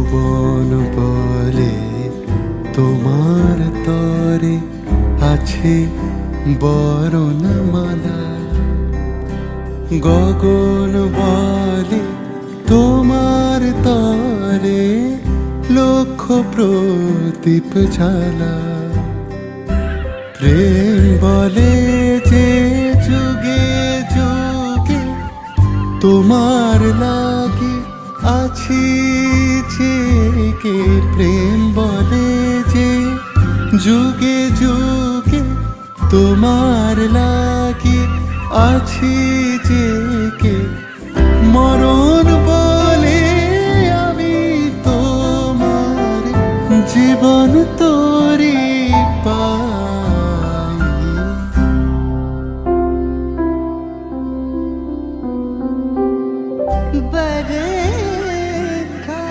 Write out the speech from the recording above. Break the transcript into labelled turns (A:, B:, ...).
A: ভুবন বলে তোমার তরে আছে বরণমালা, গগন বলে তোমার তরে লক্ষ প্রদীপ জ্বালা। প্রেম বলে যে যুগে যুগে তোমার লাগে আছি জেগে। প্রেম বলে যে যুগে যুগে তোমার লাগে আছি জেগে। মরণ